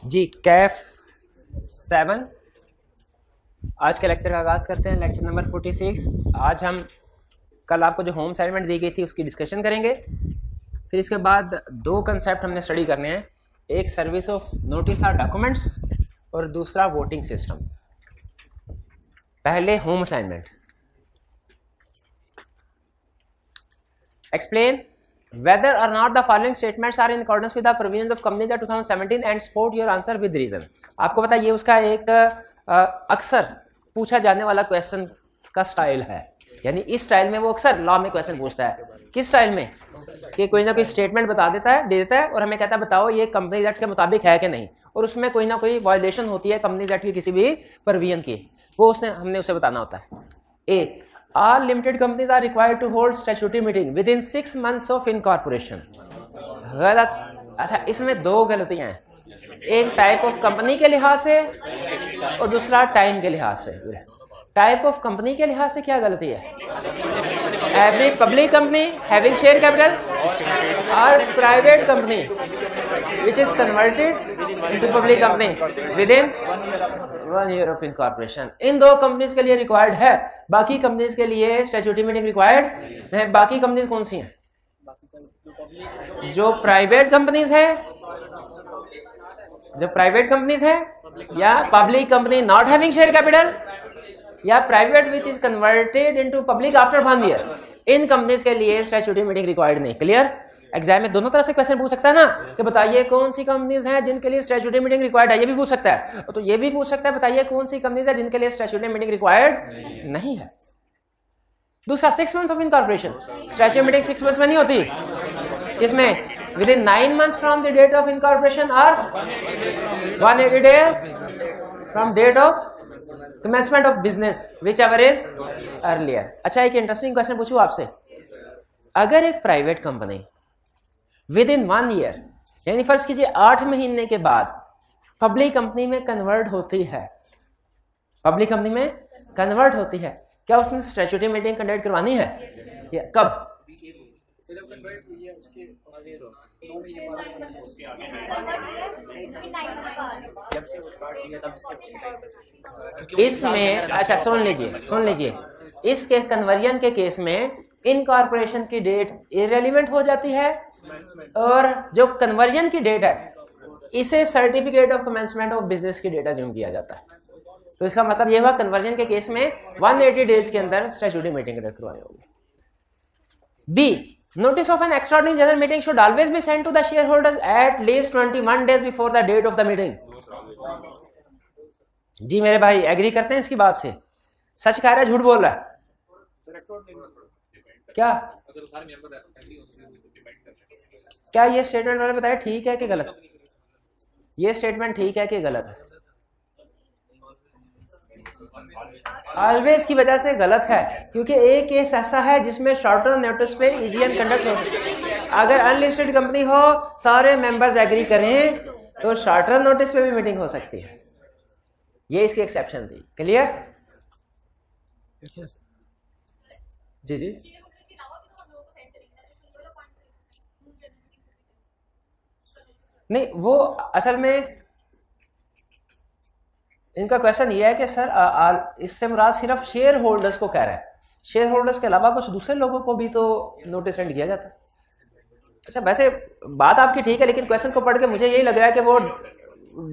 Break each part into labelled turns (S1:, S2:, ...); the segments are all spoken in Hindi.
S1: जी कैफ 7 आज के लेक्चर का आगाज़ करते हैं। Lecture number 46। आज हम कल आपको जो होम असाइनमेंट दी गई थी उसकी डिस्कशन करेंगे। फिर इसके बाद दो कंसेप्ट हमने स्टडी करने हैं, एक सर्विस ऑफ नोटिस और डॉक्यूमेंट्स और दूसरा वोटिंग सिस्टम। पहले home assignment. Explain whether or not the following statements are in accordance with the provisions of Companies Act 2017 and support your answer with reason। आपको पता है ये उसका एक अक्सर पूछा जाने वाला क्वेश्चन का स्टाइल है, यानी इस स्टाइल में वो अक्सर लॉ में क्वेश्चन पूछता है। किस स्टाइल में? कि कोई ना कोई स्टेटमेंट बता देता है, दे देता है और हमें कहता है बताओ ये कंपनीज एक्ट के मुताबिक है कि नहीं, और उसमें कोई ना कोई वायलेशन होती है कंपनीज एक्ट की किसी भी प्रोविजन की, वो हमने उसे बताना होता है। ए, all limited companies are required to hold statutory meeting within 6 months of incorporation। गलत। अच्छा, इसमें दो गलतियां हैं, एक टाइप ऑफ कंपनी के लिहाज से और दूसरा टाइम के लिहाज से। टाइप ऑफ कंपनी के लिहाज से क्या गलती है? Every public company having share capital और private company which is converted into public company within 1 year of incorporation. इन दो कंपनीज के लिए रिक्वायर्ड है, बाकी कंपनीज के लिए स्टैट्यूटरी मीटिंग रिक्वायर्ड नहीं। बाकी कंपनीज कौन सी हैं? जो प्राइवेट कंपनीज है, जो प्राइवेट कंपनीज है, या public company not having share capital, या private which is converted into public after 1 year। इन कंपनीज के लिए स्टैट्यूटरी मीटिंग रिक्वायर्ड नहीं। क्लियर? एग्जाम में दोनों तरह से क्वेश्चन पूछ सकता है ना, कि बताइए कौन सी कंपनीज हैं जिनके लिए स्टैट्यूटरी मीटिंग रिक्वायर्ड है, ये भी पूछ सकता है। तो ये भी पूछ सकता है बताइए कौन सी कंपनीज है जिनके लिए स्टैट्यूटरी मीटिंग रिक्वायर्ड नहीं है। दूसरा 6 months of incorporation. Statutory meeting 6 months में नहीं होती, इसमें within 9 months from the date of incorporation और 180 days from date of commencement of business whichever is earlier। अच्छा, एक इंटरेस्टिंग क्वेश्चन पूछूं आपसे। अगर एक private company within 1 year, यानी फर्ज कीजिए 8 महीने के बाद पब्लिक कंपनी में कन्वर्ट होती है, पब्लिक कंपनी में कन्वर्ट होती है, क्या उसने स्टैट्यूटरी मीटिंग कंडक्ट करवानी है? या कब? इसमें अच्छा सुन लीजिए, इसके कन्वर्जन के केस में इनकॉर्पोरेशन की डेट इररिलेवेंट हो जाती है, और जो कन्वर्जन की डेट है इसे certificate of commencement of business की डेट अज्यूम किया जाता है। तो इसका मतलब यह हुआ कन्वर्जन के केस में 180 डेज के अंदर स्टैट्यूटरी मीटिंग कंडक्ट करवानी होगी। B, notice of an extraordinary general meeting should always be sent to the shareholders at least 21 days before the date of the meeting। जी मेरे भाई एग्री करते हैं इसकी बात से? सच कह रहा है, झूठ बोल रहा है? क्या क्या ये स्टेटमेंट मैंने बताया ठीक है कि गलत? ये स्टेटमेंट ठीक है कि गलत है? ऑलवेज की वजह से गलत है, क्योंकि एक केस ऐसा है जिसमें शॉर्ट टर्म नोटिस पे ईजीएन कंडक्ट हो सकती है। अगर अनलिस्टेड कंपनी हो, सारे मेंबर्स एग्री करें, तो शॉर्ट टर्म नोटिस पे भी मीटिंग हो सकती है। ये इसकी एक्सेप्शन थी। क्लियर? जी जी। नहीं, वो असल में इनका क्वेश्चन ये है कि सर इससे मुराद सिर्फ शेयर होल्डर्स को कह रहा है, शेयर होल्डर्स के अलावा कुछ दूसरे लोगों को भी तो नोटिस सेंड किया जाता है। अच्छा, वैसे बात आपकी ठीक है, लेकिन क्वेश्चन को पढ़ के मुझे यही लग रहा है कि वो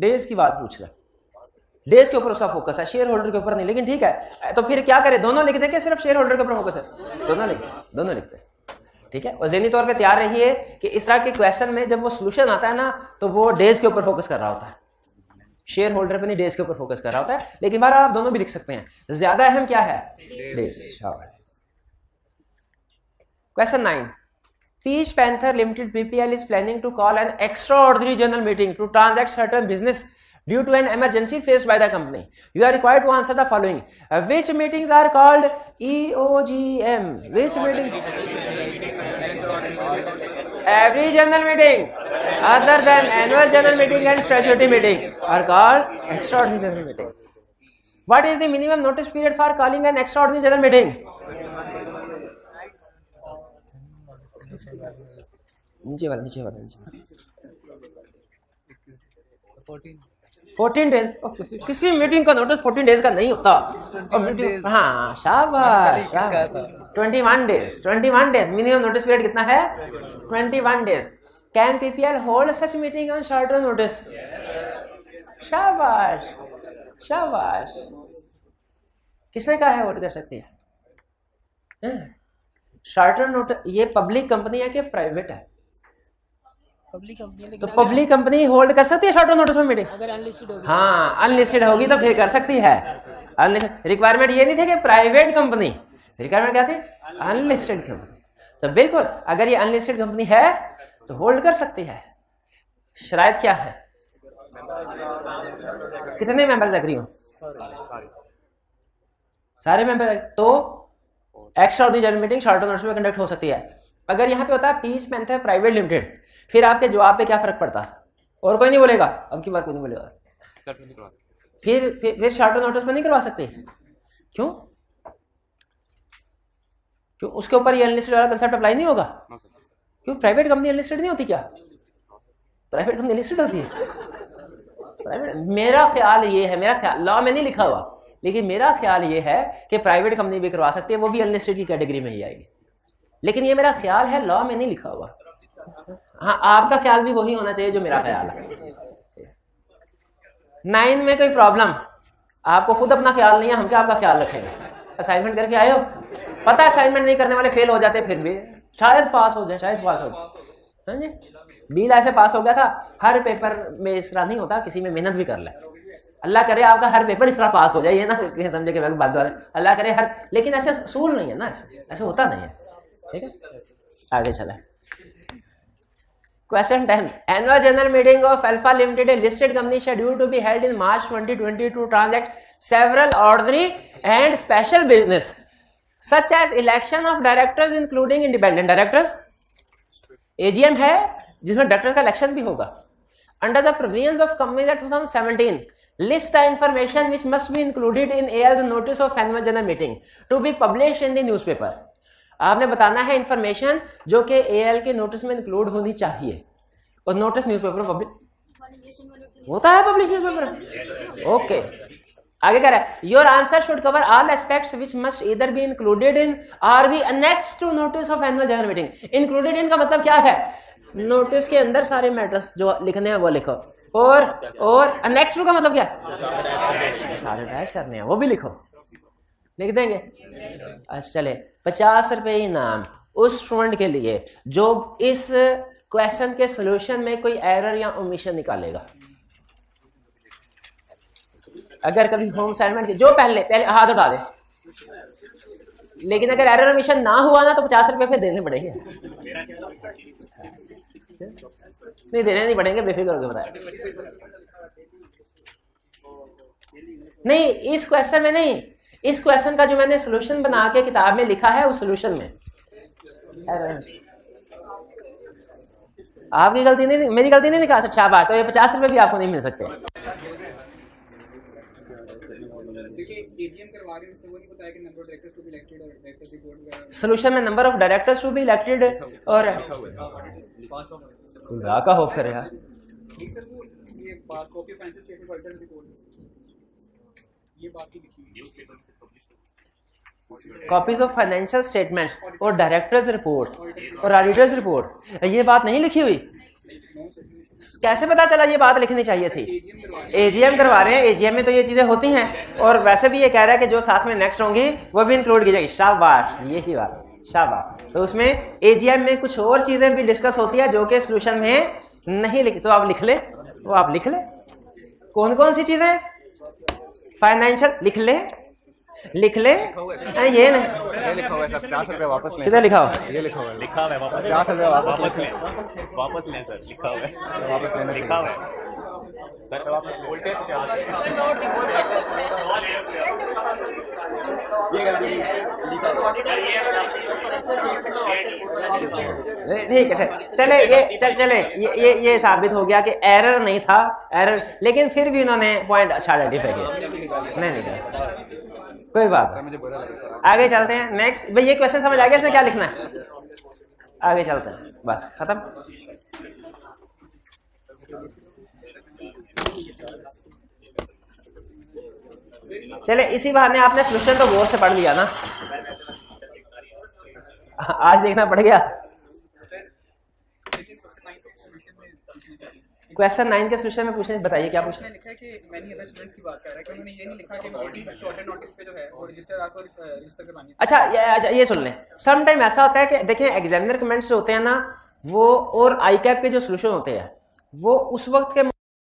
S1: डेज की बात पूछ रहा है, डेज के ऊपर उसका फोकस है, शेयर होल्डर के ऊपर नहीं। लेकिन ठीक है, तो फिर क्या करें, दोनों लिख दें कि सिर्फ शेयर होल्डर के ऊपर फोकस है? दोनों लिखते हैं। ठीक है, और ज़हनी तौर पे तैयार रहिए कि इस तरह के क्वेश्चन में जब वो सोल्यूशन आता है ना, तो वो डेज के ऊपर फोकस कर रहा होता है, शेयर होल्डर पे नहीं, डेज के ऊपर फोकस कर रहा होता है। लेकिन बार आप दोनों भी लिख सकते हैं, ज्यादा अहम क्या है? Days. Question 9, peach panther limited PPL is planning to call an extraordinary general meeting to transact certain business due to an emergency faced by the company। You are required to answer the following: which meetings are called EOGM? Which meeting? Every general meeting other than annual general meeting and statutory meeting are called extraordinary general meeting। What is the minimum notice period for calling an extraordinary general meeting? नीचे वाला 14 डेज। किसी मीटिंग का नोटिस 14 डेज का नहीं होता। और मीटिंग, हाँ शाबाश, 21 days. 21 days minimum notice period कितना है? 21 days. Can PPL hold such meeting on short term notice? शाबाश शाबाश। किसने कहा है होल्ड कर सकती है? शॉर्ट टर्म नोटिस ये पब्लिक कंपनी है कि प्राइवेट है?
S2: Public company.
S1: तो पब्लिक कंपनी होल्ड कर सकती है शॉर्ट टर्म नोटिस में मीटिंग?
S2: अगर अनलिस्टेड होगी,
S1: हाँ अनलिस्टेड होगी तो फिर कर सकती है। रिक्वायरमेंट ये नहीं थी कि प्राइवेट कंपनी, रिक्वायरमेंट क्या थी? Unlisted company. तो बिल्कुल अगर ये अनलिस्टेड कंपनी है तो होल्ड कर सकती है। शराइत क्या है? कितने मेंबर्स एग्री हो? सारे मेंबर। तो extra ordinary general meeting short term notice में कंडक्ट हो सकती है। अगर यहाँ पे होता है पीच पेंथर प्राइवेट लिमिटेड, फिर आपके जवाब पे क्या फर्क पड़ता? और कोई नहीं बोलेगा, अब की बात कोई नहीं बोलेगा। फिर शॉर्ट टर्म नोटिस में नहीं करवा सकते। क्यों? क्यों? उसके ऊपर ये अनलिस्टेड वाला कंसेप्ट अप्लाई नहीं होगा? क्यों? प्राइवेट कंपनी अनलिस्टेड नहीं होती क्या? प्राइवेट कंपनी लिस्टेड होती है। प्राइवेट, मेरा ख्याल ये है, मेरा ख्याल लॉ में नहीं लिखा हुआ, लेकिन मेरा ख्याल ये है कि प्राइवेट कंपनी भी करवा सकती है, वो भी अनलिस्टेड की कैटेगरी में ही आएगी। लेकिन ये मेरा ख्याल है, लॉ में नहीं लिखा हुआ। हाँ आपका ख्याल भी वही होना चाहिए जो मेरा ख्याल है। 9 में कोई प्रॉब्लम? आपको खुद अपना ख्याल नहीं है, हम क्या आपका ख्याल रखेंगे? असाइनमेंट करके आए हो, पता है असाइनमेंट नहीं करने वाले फेल हो जाते, फिर भी शायद पास हो जाए, शायद पास हो जाए। हाँ जी, बील ऐसे पास हो गया था। हर पेपर में इस तरह नहीं होता, किसी में मेहनत भी कर ले। अल्लाह करे आपका हर पेपर इस तरह पास हो जाए, ये ना समझे कि बात अल्लाह करे हर, लेकिन ऐसे असूल नहीं है ना, ऐसे होता नहीं है। ठीक है, आगे चले। Question 10. Annual general meeting of Alpha Limited, a listed company, scheduled to be held in March 2020 to transact several ordinary and special business, such as election of directors, including independent directors. AGM है जिसमें डायरेक्टर्स का इलेक्शन भी होगा. Under the provisions of Companies Act 2017, list the information which must be included in AL's notice of annual general meeting to be published in the newspaper. आपने बताना है इंफॉर्मेशन जो कि एएल के नोटिस में इंक्लूड होनी चाहिए, और नोटिस न्यूज़पेपर में पब्लिश होता है, पब्लिश न्यूज़पेपर। ओके, आगे कह रहा है your answer should cover all aspects which must either be included in or be annexed to notice of annual general meeting. Included in का मतलब क्या है? नोटिस के अंदर सारे मैटर्स जो लिखने हैं वो लिखो, और अनेक्स्ट टू का मतलब क्या है? सारे अटैच करने हैं, वो भी लिखो, लिख देंगे। अच्छा चले, 50 रुपए इनाम उस स्टूडेंट के लिए जो इस क्वेश्चन के सॉल्यूशन में कोई एरर या ओमिशन निकालेगा। अगर कभी होम असाइनमेंट के जो पहले हाथ उठा दे, लेकिन अगर एरर ओमिशन ना हुआ ना तो 50 रुपए फिर देने पड़ेंगे। नहीं देने नहीं पड़ेंगे, बेफिक्र होकर बताया। नहीं, इस क्वेश्चन में नहीं, इस क्वेश्चन का जो मैंने सॉल्यूशन बना के किताब में लिखा है उस सॉल्यूशन में आपकी गलती नहीं, मेरी गलती नहीं निकाल सकते। शाबाश, तो ये 50 रुपए भी आपको नहीं मिल सकते। सॉल्यूशन में number of directors to be elected और खुदा का खौफ करे यार। कॉपीज ऑफ फाइनेंशियल स्टेटमेंट्स और डायरेक्टर्स रिपोर्ट और ऑडिटर्स रिपोर्ट, ये बात नहीं लिखी हुई। कैसे पता चला ये बात लिखनी चाहिए थी? एजीएम करवा रहे हैं, एजीएम में तो ये चीजें होती हैं, और वैसे भी ये कह रहा है कि जो साथ में नेक्स्ट होंगी वो भी इंक्लूड की जाएगी। शाबाश, यही बात, शाबाश। तो उसमें एजीएम में कुछ और चीजें भी डिस्कस होती है जो कि सोल्यूशन में नहीं लिखी, तो आप लिख ले, वो आप लिख ले। कौन कौन सी चीजें? फाइनेंशियल लिख ले, लिख ले। ये नहीं,
S3: ये लिखा हुआ है सर, 50 रुपए वापस लें।
S1: किधर लिखा हुआ?
S3: ये लिखा हुआ है,
S4: लिखा हुआ है वापस
S3: 50 रुपए
S4: वापस लें, वापस लें सर, लिखा हुआ है,
S3: वापस लेने
S4: लिखा हुआ है सर, वापस बोलते हैं
S1: ठीक है, चले ये साबित हो गया कि एरर नहीं था, एरर, लेकिन फिर भी उन्होंने पॉइंट अच्छा आइडेंटिफाई किया। नहीं कोई बात नहीं, आगे चलते हैं। नेक्स्ट भाई, ये क्वेश्चन समझ आ गया इसमें क्या लिखना है? आगे चलते हैं, बस खत्म। चले इसी बहाने आपने सोल्यूशन तो गौर से पढ़ लिया ना, आज देखना पड़ गया। क्वेश्चन 9 के सोल्यूशन में पूछने बताइए क्या पूछना है।
S5: लिखा है कि मैनी अदर स्टूडेंट्स की बात कर रहा है कि उन्होंने ये नहीं लिखा कि वोटिंग शॉर्टेड नोटिस पे जो है वो रजिस्टर आपको रजिस्टर करवानी है।
S1: अच्छा ये सुन लें, सम टाइम ऐसा होता है कि देखें एग्जामिनर कमेंट्स होते हैं ना वो, और आई कैप के जो सोल्यूशन होते हैं वो उस वक्त के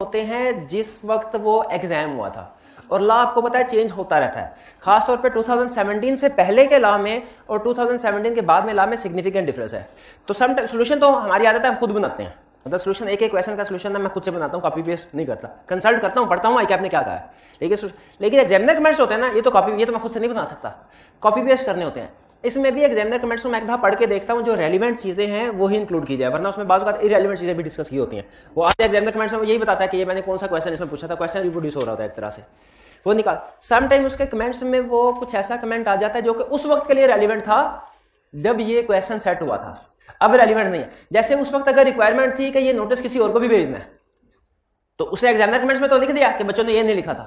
S1: होते हैं जिस वक्त वो एग्जाम हुआ था, और लॉ आपको पता है चेंज होता रहता है, खासतौर पे 2017 से पहले के लॉ में और 2017 के बाद में लॉ में सिग्निफिकेंट डिफरेंस है। तो सम टाइम सोल्यूशन तो हमारी आदत है हम खुद बनाते हैं, मतलब सोल्यूशन एक क्वेश्चन का सोल्यूशन ना मैं खुद से बनाता हूँ, कॉपी पेस्ट नहीं करता, कंसल्ट करता हूँ, पढ़ता हूँ आई कैप ने क्या कहा है। लेकिन एग्जामिनर कमेंट्स होते हैं ना, ये तो मैं खुद से नहीं बना सकता, कॉपी पेस्ट करने होते हैं। इसमें भी एग्जामिनर कमेंट्स को मैं एक दफा पढ़ के देखता हूँ, जो रेलिवेंट चीजें हैं वो ही इंक्लूड की जाए, वरना उसमें बाज़ बात इरेलीवेंट चीजें भी डिस्कस की होती हैं। वो आज एग्जामिनर कमेंट्स में यही बताता है कि ये मैंने कौन सा क्वेश्चन इसमें पूछा था, क्वेश्चन रिप्रोड्यूस हो रहा था एक तरह से, वो निकाल। सम टाइम उसके कमेंट्स में वो कुछ ऐसा कमेंट आ जाता है जो कि उस वक्त के लिए रेलिवेंट था जब ये क्वेश्चन सेट हुआ था, अब रेलिवेंट नहीं है। जैसे उस वक्त अगर रिक्वायरमेंट थी कि ये नोटिस किसी और को भी भेजना है, तो उसने एग्जामिनर कमेंट्स में तो लिख दिया कि बच्चों ने ये नहीं लिखा था,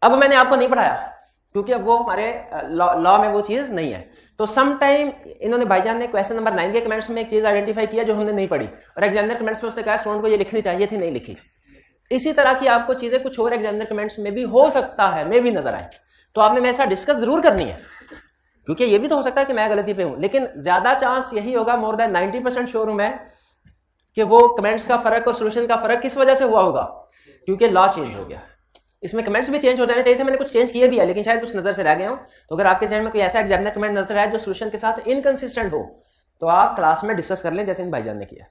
S1: अब मैंने आपको नहीं पढ़ाया क्योंकि अब वो हमारे लॉ में वो चीज नहीं है। तो सम टाइम इन्होंने भाईजान ने क्वेश्चन नंबर 9 के कमेंट्स में एक चीज आइडेंटिफाई किया जो हमने नहीं पढ़ी, और एग्जामिनर कमेंट्स में उसने कहा स्टूडेंट को ये लिखनी चाहिए थी, नहीं लिखी। इसी तरह की आपको चीजें कुछ और एग्जामिनर कमेंट्स में भी हो सकता है, में भी नजर आए, तो आपने मेरे साथ डिस्कस जरूर करनी है, क्योंकि ये भी तो हो सकता है कि मैं गलती पे हूं, लेकिन ज्यादा चांस यही होगा, मोर देन 90% श्योर हूं मैं कि वो कमेंट्स का फर्क और सोल्यूशन का फर्क किस वजह से हुआ होगा, क्योंकि लॉ चेंज हो गया। इसमें कमेंट्स भी चेंज हो जाने चाहिए थे, मैंने कुछ चेंज किए भी है, लेकिन शायद कुछ नजर से रह गए हो। तो अगर आपके जहन में कोई ऐसा एग्जामिनर कमेंट नजर आए जो सोल्यूशन के साथ इनकंसिस्टेंट हो, तो आप क्लास में डिस्कस कर लें जैसे इन भाईजान ने किया।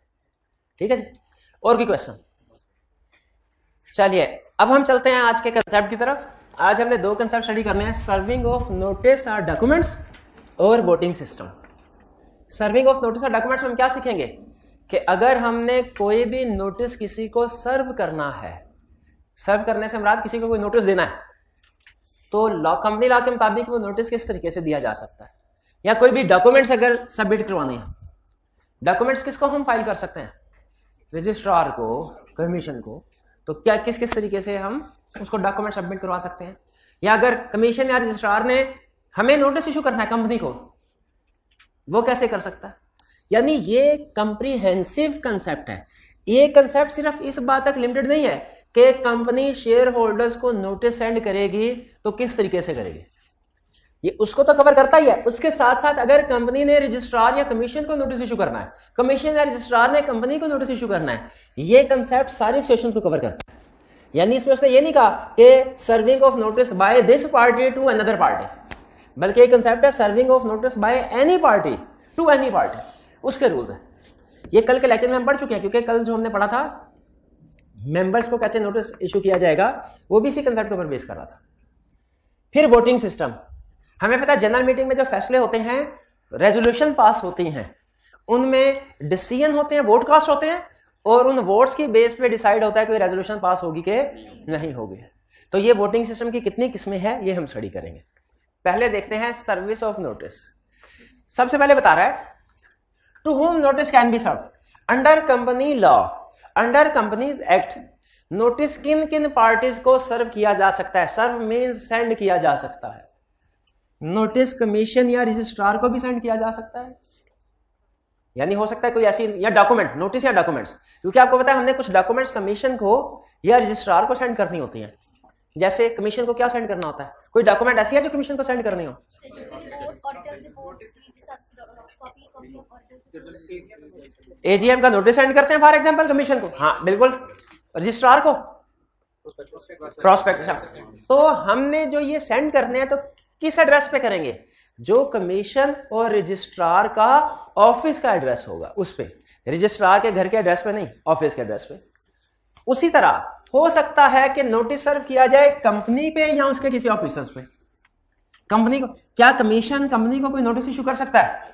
S1: ठीक है जी, और कोई क्वेश्चन? चलिए अब हम चलते हैं आज के कंसेप्ट की तरफ। आज हमने 2 कंसेप्ट स्टडी करने हैं, सर्विंग ऑफ नोटिस और डॉक्यूमेंट्स और voting system. Serving of notice और डॉक्यूमेंट्स में हम क्या सीखेंगे कि अगर हमने कोई भी नोटिस किसी को सर्व करना है, सर्व करने से मुराद किसी को कोई नोटिस देना है, तो कंपनी लॉ के मुताबिक वो नोटिस किस तरीके से दिया जा सकता है, या कोई भी डॉक्यूमेंट्स अगर सबमिट करवाने हैं, डॉक्यूमेंट्स किसको हम फाइल कर सकते हैं, रजिस्ट्रार को, कमीशन को, तो क्या किस किस तरीके से हम उसको डॉक्यूमेंट सबमिट करवा सकते हैं, या अगर कमीशन या रजिस्ट्रार ने हमें नोटिस इशू करना है कंपनी को, वो कैसे कर सकता है। यानी ये कंप्रीहेंसिव कंसेप्ट है। ये कंसेप्ट सिर्फ इस बात तक लिमिटेड नहीं है कि कंपनी शेयर होल्डर्स को नोटिस सेंड करेगी तो किस तरीके से करेगी, ये उसको तो कवर करता ही है। उसके साथ साथ अगर कंपनी ने रजिस्ट्रार या कमीशन को नोटिस इशू करना है, कमीशन या रजिस्ट्रार ने कंपनी को नोटिस इशू करना है, ये कंसेप्ट सारी सिचुएशन को कवर करता है। यानी इसमें उसने ये नहीं कहा कि serving of notice by this party to another party, बल्कि ये कंसेप्ट है serving of notice by any party to any party, उसके रूल्स है। ये कल के लेक्चर में हम पढ़ चुके हैं, क्योंकि कल जो हमने पढ़ा था मेंबर्स को कैसे नोटिस इशू किया जाएगा, वो भी इसी कंसेप्ट के ऊपर बेस कर रहा था। फिर वोटिंग सिस्टम, हमें पता है जनरल मीटिंग में जो फैसले होते हैं, रेजोल्यूशन पास होती हैं, उनमें डिसीजन होते हैं, वोट कास्ट होते हैं, और उन वोट्स की बेस पे डिसाइड होता है कि रेजोल्यूशन पास होगी कि नहीं होगी। तो ये वोटिंग सिस्टम की कितनी किस्में हैं ये हम स्टडी करेंगे। पहले देखते हैं सर्विस ऑफ नोटिस। सबसे पहले बता रहा है to whom notice can be serve under company law, under companies act. Notice किन किन पार्टीज को सर्व किया जा सकता है, सर्व मींस सेंड किया जा सकता है। नोटिस कमीशन या रजिस्ट्रार को भी सेंड किया जा सकता है, यानी हो सकता है कोई ऐसी, या डॉक्यूमेंट, नोटिस या डॉक्यूमेंट्स, क्योंकि आपको पता है हमने कुछ डॉक्यूमेंट्स कमीशन को या रजिस्ट्रार को सेंड करनी होती हैं। जैसे कमीशन को क्या सेंड करना होता है, कोई डॉक्यूमेंट ऐसी है जो कमीशन को सेंड करनी हो, एजीएम का नोटिस सेंड करते हैं फॉर एग्जांपल कमीशन को, हाँ बिल्कुल, रजिस्ट्रार को प्रोस्पेक्ट। तो हमने जो ये सेंड करने हैं तो किस एड्रेस पे करेंगे, जो कमीशन और रजिस्ट्रार का ऑफिस का एड्रेस होगा उस पे, रजिस्ट्रार के घर के एड्रेस पे नहीं, ऑफिस के एड्रेस पे। उसी तरह हो सकता है कि नोटिस सर्व किया जाए कंपनी पे या उसके किसी ऑफिसर्स पे। कंपनी को, क्या कमीशन कंपनी को कोई नोटिस इशू कर सकता है,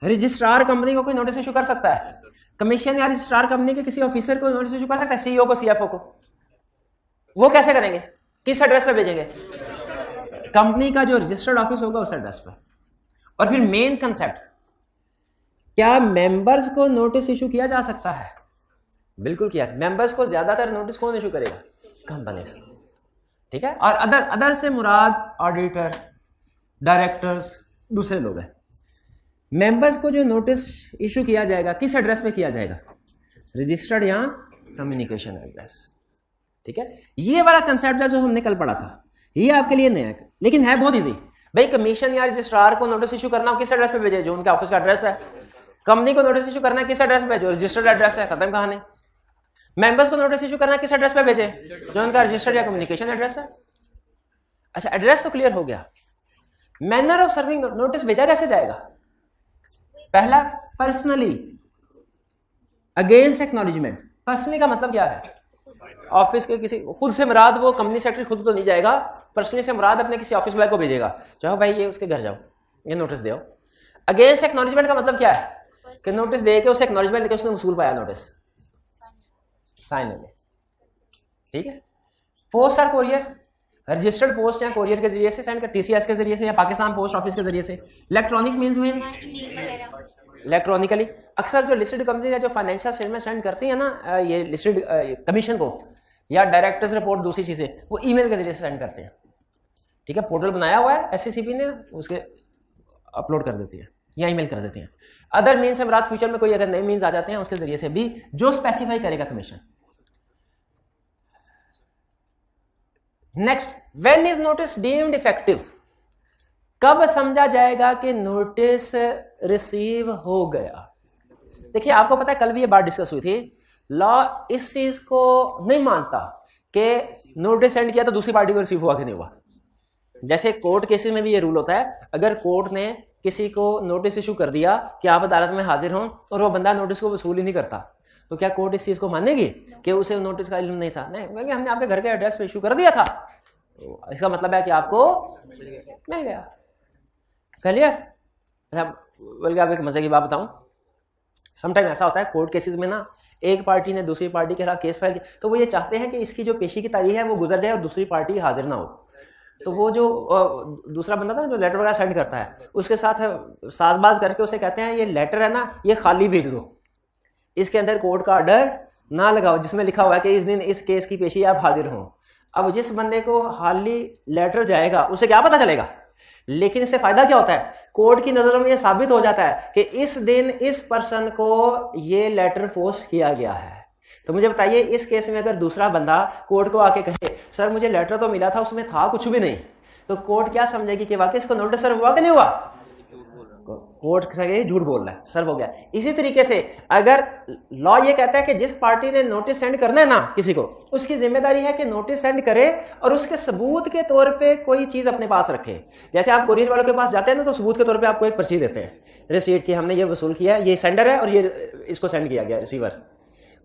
S1: रजिस्ट्रार कंपनी को कोई नोटिस इशू कर सकता है, कमीशन या रजिस्ट्रार कंपनी के किसी ऑफिसर को नोटिस इशू कर सकता है, सीईओ को, सीएफओ को। वो कैसे करेंगे, किस एड्रेस पे भेजेंगे, कंपनी का जो रजिस्टर्ड ऑफिस होगा उस एड्रेस पे। और फिर मेन कंसेप्ट, क्या मेंबर्स को नोटिस इशू किया जा सकता है, बिल्कुल किया। मेंबर्स को ज्यादातर नोटिस कौन इशू करेगा? कंपनीज, ठीक है। और अदर से मुराद ऑडिटर, डायरेक्टर्स, दूसरे लोग हैं। मेंबर्स को जो नोटिस इशू किया जाएगा किस एड्रेस पे किया जाएगा? रजिस्टर्ड या कम्युनिकेशन एड्रेस, ठीक है। ये वाला कंसेप्ट जो हमने कल पढ़ा था ये आपके लिए नया है, लेकिन है बहुत इजी। भाई कमीशन या रजिस्ट्रार को नोटिस इशू करना हो किस एड्रेस पे भेजे? जो उनके ऑफिस का एड्रेस है। कंपनी को नोटिस इशू करना है किस एड्रेस पे भेजो? रजिस्टर्ड एड्रेस है, खत्म कहानी। मेंबर्स को नोटिस इशू करना है किस एड्रेस पे भेजे? जो उनका रजिस्टर्ड या कम्युनिकेशन एड्रेस है। अच्छा, एड्रेस तो क्लियर हो गया। मैनर ऑफ सर्विंग नोटिस भेजा कैसे जाएगा? पहला, पर्सनली अगेंस्ट एक्नॉलेजमेंट। पर्सनली का मतलब क्या है? ऑफिस के किसी, खुद से मुराद वो कंपनी सेक्रेटरी खुद तो नहीं जाएगा, पर्सनली से मुराद अपने किसी ऑफिस बॉय को भेजेगा, चाहो भाई ये उसके घर जाओ, ये नोटिस दो। अगेंस्ट एक्नॉलेजमेंट का मतलब क्या है? कि नोटिस दे के उसे एक्नॉलेजमेंट लेके उसने वसूल पाया नोटिस, साइन ले, ठीक है। पोस्ट और कोरियर, रजिस्टर्ड पोस्ट या कोरियर के जरिए से सेंड कर, टीसीएस के जरिए से या पाकिस्तान पोस्ट ऑफिस के जरिए से। इलेक्ट्रॉनिक मीन्स में इलेक्ट्रॉनिकली। अक्सर जो लिस्टेड कंपनी है जो फाइनेंशियल स्टेटमेंट सेंड करती है ना, ये लिस्टेड कमीशन को या डायरेक्टर्स रिपोर्ट, दूसरी चीजें वो ईमेल के जरिए से सेंड करते हैं, ठीक है। पोर्टल बनाया हुआ है एससीसीपी ने, उसके अपलोड कर देती है या ईमेल कर देती हैं। अदर मीन्स से मुराद फ्यूचर में कोई अगर नए मीन्स आ जाते हैं उसके जरिए से भी, जो स्पेसिफाई करेगा commission. Next, when is notice deemed effective? कब समझा जाएगा कि नोटिस रिसीव हो गया? देखिए आपको पता है कल भी ये बात डिस्कस हुई थी, लॉ इस चीज को नहीं मानता कि नोटिस सेंड किया तो दूसरी पार्टी को रिसीव हुआ कि नहीं हुआ। जैसे कोर्ट केसेस में भी ये रूल होता है, अगर कोर्ट ने किसी को नोटिस इशू कर दिया कि आप अदालत में हाजिर हों और वो बंदा नोटिस को वसूल ही नहीं करता, तो क्या कोर्ट इस चीज को मानेगी कि उसे नोटिस का इल्म नहीं था? नहीं, क्योंकि हमने आपके घर के एड्रेस पे इशू कर दिया था, तो इसका मतलब है कि आपको मिल गया। क्लियर? अच्छा, बल्कि आप एक मजे की बात बताऊं, समटाइम ऐसा होता है कोर्ट केसेस में ना, एक पार्टी ने दूसरी पार्टी के खिलाफ केस फाइल किया, तो वो ये चाहते हैं कि इसकी जो पेशी की तारीख है वो गुजर जाए और दूसरी पार्टी हाजिर ना हो। तो वो जो दूसरा बंदा था ना जो लेटर वगैरह सेंड करता है, उसके साथ साजबाज करके उसे कहते हैं ये लेटर है ना, ये खाली भेज दो, इसके अंदर कोर्ट का ऑर्डर ना लगाओ जिसमें लिखा हुआ है कि इस दिन इस केस की पेशी आप हाजिर हों। अब जिस बंदे को खाली लेटर जाएगा उसे क्या पता चलेगा? लेकिन इससे फायदा क्या होता है? कोर्ट की नजरों में यह साबित हो जाता है कि इस दिन इस पर्सन को ये लेटर पोस्ट किया गया है। तो मुझे बताइए, इस केस में अगर दूसरा बंदा कोर्ट को आके कहे सर मुझे लेटर तो मिला था उसमें था कुछ भी नहीं, तो कोर्ट क्या समझेगी कि वाकई इसको नोटिस सर्व हुआ कि नहीं हुआ? कोर्ट से झूठ बोल रहा है, सर्व हो गया। इसी तरीके से अगर लॉ ये कहता है कि जिस पार्टी ने नोटिस सेंड करना है ना किसी को, उसकी जिम्मेदारी है कि नोटिस सेंड करे और उसके सबूत के तौर पे कोई चीज अपने पास रखे। जैसे आप कोरियर वालों के पास जाते हैं ना, तो सबूत के तौर पे आपको एक पर्ची देते हैं, रिसीट की हमने ये वसूल किया है, ये सेंडर है और ये इसको सेंड किया गया रिसीवर।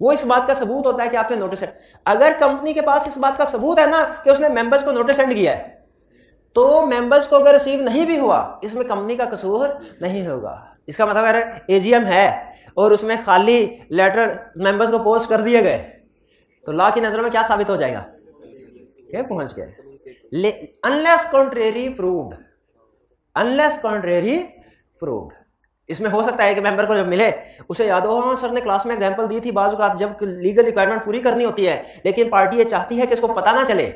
S1: वो इस बात का सबूत होता है कि आपने नोटिस सेंड। अगर कंपनी के पास इस बात का सबूत है ना कि उसने मेंबर्स को नोटिस सेंड किया है, तो मेंबर्स को अगर रिसीव नहीं भी हुआ, इसमें कंपनी का कसूर नहीं होगा। इसका मतलब अगर एजीएम है और उसमें खाली लेटर मेंबर्स को पोस्ट कर दिए गए, तो लॉ की नजर में क्या साबित हो जाएगा? क्या पहुंच गए। Unless contrary proved, unless contrary proved. इसमें हो सकता है कि मेंबर को जब मिले उसे याद हो, हाँ सर ने क्लास में एग्जांपल दी थी, बाज़ औक़ात जब लीगल रिक्वायरमेंट पूरी करनी होती है लेकिन पार्टी ये चाहती है कि इसको पता ना चले,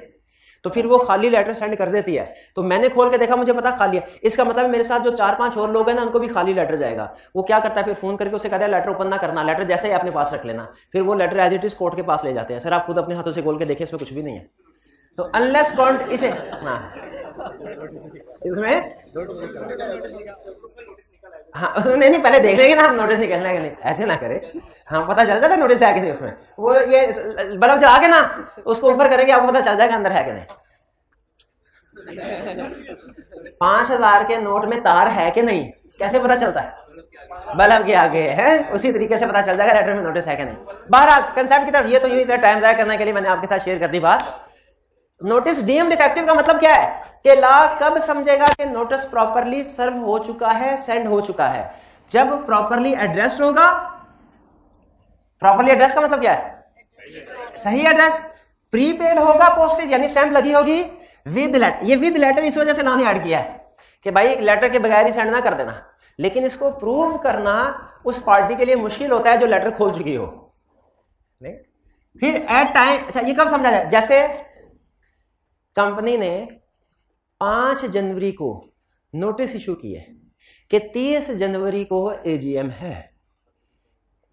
S1: तो फिर वो खाली लेटर सेंड कर देती है। तो मैंने खोल के देखा, मुझे पता खाली है, इसका मतलब मेरे साथ जो 4-5 और लोग हैं ना उनको भी खाली लेटर जाएगा। वो क्या करता है, फिर फोन करके उसे कहता है लेटर ओपन ना करना, लेटर जैसे ही अपने पास रख लेना। फिर वो letter as it is court के पास ले जाते हैं, सर आप खुद अपने हाथों से खोल के देखें इसमें कुछ भी नहीं है। तो अनलेस कॉन्ट इसे इसमें हाँ नहीं पहले देख लेंगे ना हम नोटिस निकलना है कि नहीं, ऐसे ना करें। हाँ पता चल जाता है नोटिस है कि नहीं, उसमें वो ये बल्ब जला के ना उसको ऊपर करेंगे, आपको पता चल जाएगा अंदर है कि नहीं। 5000 के नोट में तार है कि नहीं कैसे पता चलता है? बल्ब के आगे है, उसी तरीके से पता चल जाएगा लेटर में नोटिस है कि नहीं। बहरहाल कंसेप्ट की तरफ ये तो यूं टाइम ज़ाया करने के लिए मैंने आपके साथ शेयर कर दी बात। नोटिस डीम्ड इफेक्टिव का मतलब क्या है कि लॉ कब समझेगा कि नोटिस प्रॉपर्ली सर्व हो चुका है, सेंड हो चुका है? जब प्रॉपर्ली एड्रेस्ड होगा। प्रॉपर्ली एड्रेस का मतलब क्या है? सही एड्रेस। प्रीपेड होगा, पोस्टेज यानी स्टैंप लगी होगी, विद लेटर। ये विद लेटर इस वजह से लॉ ने ऐड किया है कि भाई लेटर के बगैर ही सेंड ना कर देना, लेकिन इसको प्रूव करना उस पार्टी के लिए मुश्किल होता है जो लेटर खोल चुकी हो। नहीं। फिर एट टाइम, अच्छा ये कब समझा जाए, जैसे कंपनी ने 5 जनवरी को नोटिस इशू किए कि 30 जनवरी को एजीएम है,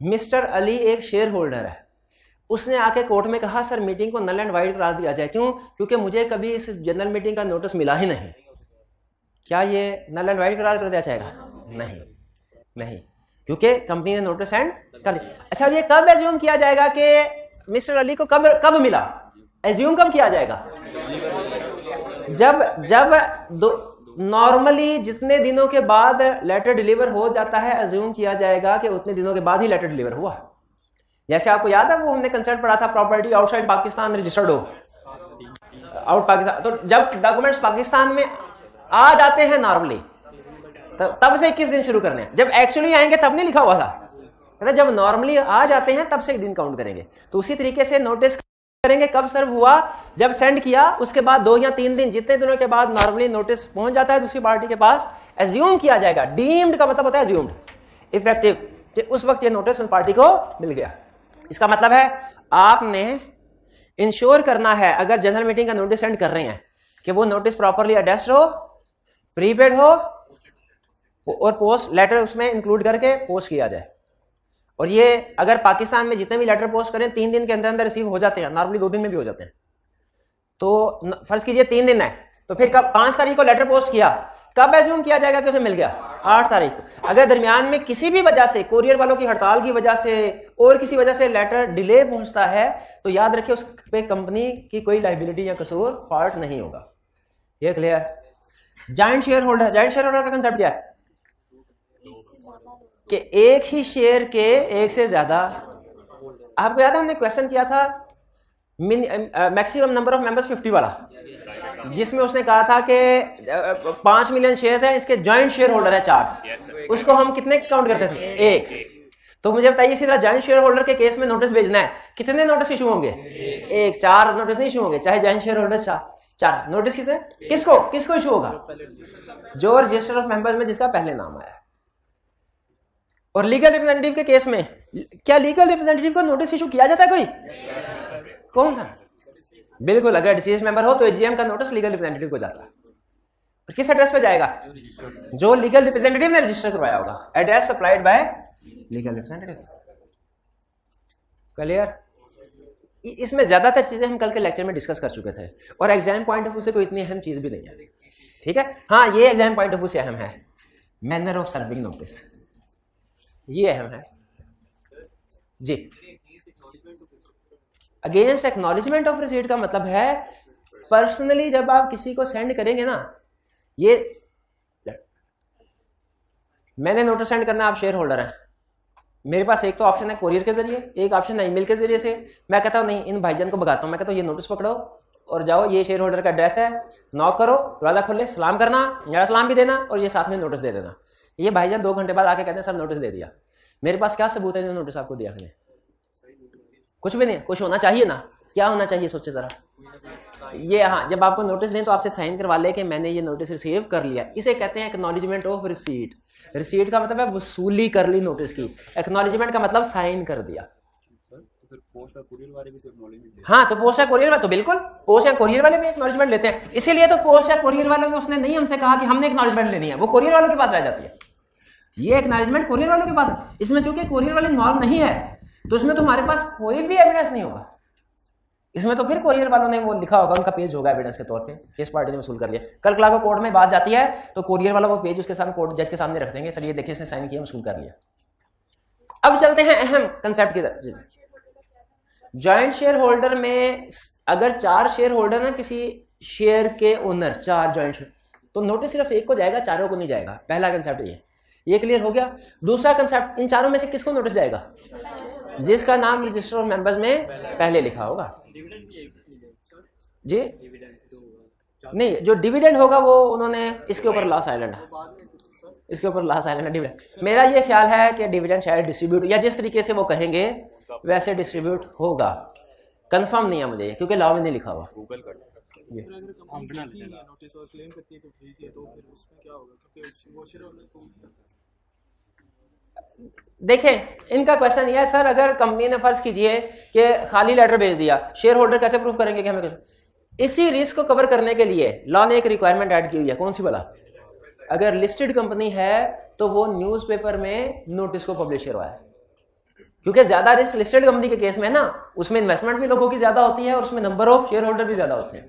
S1: मिस्टर अली एक शेयर होल्डर है, उसने आके कोर्ट में कहा सर मीटिंग को नल एंड वाइड करा दिया जाए, क्यों, क्योंकि मुझे कभी इस जनरल मीटिंग का नोटिस मिला ही नहीं, क्या ये नल एंड वाइड करार कर दिया जाएगा? नहीं, नहीं, क्योंकि कंपनी ने नोटिस सेंड कर दिया। अच्छा ये कब एज्यूम किया जाएगा कि मिस्टर अली को कब मिला? एज्यूम कब किया जाएगा? जब नॉर्मली जितने दिनों के बाद लेटर डिलीवर हो जाता है, एज्यूम किया जाएगा कि उतने दिनों के बाद ही लेटर डिलीवर हुआ। जैसे आपको याद है वो हमने कंसेप्ट पढ़ा था, प्रॉपर्टी आउटसाइड पाकिस्तान रजिस्टर्ड हो, आउट पाकिस्तान, तो जब डॉक्यूमेंट्स पाकिस्तान में आ जाते हैं नॉर्मली तब से 21 दिन शुरू करने हैं, जब एक्चुअली आएंगे तब नहीं लिखा हुआ था, जब नॉर्मली आ जाते हैं तब से 1 दिन काउंट करेंगे। तो उसी तरीके से नोटिस करेंगे कब सर्व हुआ, जब सेंड किया उसके बाद 2 या 3 दिन, जितने दिनों के बाद नॉर्मली नोटिस पहुंच जाता है दूसरी पार्टी के पास, एज्यूम किया जाएगा। डीम्ड का मतलब होता है एज्यूम्ड, इफेक्टिव, कि उस वक्त ये नोटिस उन पार्टी को मिल गया। इसका मतलब है आपने इंश्योर करना है अगर जनरल मीटिंग का नोटिस सेंड कर रहे हैं कि वो नोटिस प्रॉपरली अटेस्टेड हो, प्रीपेड हो और पोस्ट लेटर उसमें इंक्लूड करके पोस्ट किया जाए। और ये अगर पाकिस्तान में जितने भी लेटर पोस्ट करें 3 दिन के अंदर अंदर रिसीव हो जाते हैं, नॉर्मली 2 दिन में भी हो जाते हैं। तो फर्ज कीजिए 3 दिन है, तो फिर कब 5 तारीख को लेटर पोस्ट किया, कब एज्यूम किया जाएगा कि उसे मिल गया? 8 तारीख को। अगर दरमियान में किसी भी वजह से, कोरियर वालों की हड़ताल की वजह से और किसी वजह से लेटर डिले पहुंचता है तो याद रखिए उस पे कंपनी की कोई लाइबिलिटी या कसूर, फॉल्ट नहीं होगा। ये clear? Joint share holder, joint share holder का कंसेप्ट क्या है कि एक ही शेयर के एक से ज्यादा, आपको याद है हमने क्वेश्चन किया था मैक्सिमम नंबर ऑफ मेंबर्स 50 वाला, जिसमें उसने कहा था कि 5 मिलियन शेयर्स हैं, इसके जॉइंट शेयर होल्डर है 4, उसको हम कितने काउंट करते थे? 1। तो मुझे बताइए इसी तरह जॉइंट शेयर होल्डर के केस में नोटिस भेजना है, कितने नोटिस इशू होंगे? 1। 4 नोटिस नहीं इशू होंगे, चाहे जॉइंट शेयर होल्डर 4 नोटिस कितने, किसको इशू होगा? जो रजिस्टर ऑफ मेंबर्स में जिसका पहले नाम आया। और लीगल रिप्रेजेंटेटिव के केस में क्या लीगल रिप्रेजेंटेटिव को नोटिस इशू किया जाता है कोई? कौन सा? बिल्कुल, अगर डिसीज मेंबर हो तो एजीएम का नोटिस लीगल रिप्रेजेंटेटिव को जाता है। और किस एड्रेस पे जाएगा? जो लीगल रिप्रेजेंटेटिव ने रजिस्टर करवाया होगा, address supplied by legal representative. Clear? इसमें ज्यादातर चीजें हम कल के लेक्चर में डिस्कस कर चुके थे और एग्जाम पॉइंट ऑफ व्यू से कोई इतनी अहम चीज भी नहीं है। ठीक है, हाँ ये एग्जाम पॉइंट ऑफ व्यू से अहम है, मैनर ऑफ सर्विंग नोटिस, ये अहम है जी। अगेंस्ट एक्नॉलेजमेंट ऑफ रिसीट का मतलब है पर्सनली जब आप किसी को सेंड करेंगे ना, ये मैंने नोटिस सेंड करना, आप शेयर होल्डर हैं, मेरे पास एक तो ऑप्शन है कोरियर के जरिए, एक ऑप्शन है ईमेल के जरिए से। मैं कहता हूँ नहीं, इन भाईजान को भगाता हूँ, मैं कहता हूँ ये नोटिस पकड़ो और जाओ, ये शेयर होल्डर का एड्रेस है, नॉक करो, दरवाजा खोले, सलाम करना, मेरा सलाम भी देना और ये साथ में नोटिस दे देना। ये भाईजान 2 घंटे बाद आके कहते हैं सर नोटिस दे दिया। मेरे पास क्या सबूत है नोटिस आपको दिया? कुछ भी नहीं। कुछ होना चाहिए ना, क्या होना चाहिए सोचे जरा। ये हाँ, जब आपको नोटिस दें तो आपसे साइन करवा ले कि मैंने ये नोटिस रिसीव कर लिया, इसे कहते हैं एक्नॉलेजमेंट ऑफ रिसीट। रिसीट का मतलब है वसूली कर ली नोटिस की, एक्नॉलेजमेंट का मतलब साइन कर दिया। हाँ, तो पोस्ट या कोरियर वाले तो बिल्कुल, पोस्ट या कोरियर वाले भी एक्नॉलेजमेंट लेते हैं, इसीलिए तो पोस्ट या कोरियर वालों में उसने नहीं हमसे कहा कि हमने एक्नॉलेजमेंट लेनी है, वो कोरियर वालों के पास रह जाती है। ये एक्नॉलेजमेंट कोरियर वालों के पास है। इसमें चूंकि कोरियर वाले इन्वॉल्व नहीं है तो इसमें तो हमारे पास कोई भी एविडेंस नहीं होगा, इसमें तो फिर कोरियर वालों ने वो लिखा होगा, उनका पेज होगा एविडेंस के तौर पे, केस पार्टी ने वसूल कर लिया। कल को कोर्ट में बात जाती है तो कोरियर वाला वो पेज उसके सामने कोर्ट जज के सामने रख देंगे, सर ये देखिए इसने साइन किया, वसूल कर लिया। अब चलते हैं अहम कंसेप्ट की तरफ। जॉइंट शेयर होल्डर में अगर 4 शेयर होल्डर ना किसी शेयर के ओनर, 4 जॉइंट शेयर, तो नोटिस सिर्फ एक को जाएगा, 4 को नहीं जाएगा। पहला कंसेप्ट ये क्लियर हो गया। दूसरा कंसेप्ट, इन 4 में से किसको नोटिस जाएगा? जिसका नाम रजिस्टर ऑफ मेंबर्स में पहले लिखा होगा जी। नहीं, जो डिविडेंड होगा वो उन्होंने इसके ऊपर लॉस आइलैंड है, इसके ऊपर लॉस आइलैंड है डिविडेंड। मेरा ये ख्याल है कि डिविडेंड शायद डिस्ट्रीब्यूट, या जिस तरीके से वो कहेंगे वैसे डिस्ट्रीब्यूट होगा, कंफर्म नहीं है मुझे क्योंकि लॉ में नहीं लिखा हुआ।
S4: गूगल कर
S2: नोटिस और क्लेम करती है तो भेजिए, तो फिर उसमें क्या होगा? क्योंकि वो
S1: देखें इनका क्वेश्चन यह है सर, अगर कंपनी ने फर्ज कीजिए कि खाली लेटर भेज दिया, शेयर होल्डर कैसे प्रूफ करेंगे कि हमें कुछ? इसी रिस्क को कवर करने के लिए लॉ ने एक रिक्वायरमेंट ऐड की हुई है। कौन सी भला? अगर लिस्टेड कंपनी है तो वो न्यूज़पेपर में नोटिस को पब्लिश करवाए, क्योंकि ज्यादा रिस्क लिस्टेड कंपनी के केस में ना, उसमें इन्वेस्टमेंट भी लोगों की ज्यादा होती है और उसमें नंबर ऑफ शेयर होल्डर भी ज्यादा होते हैं,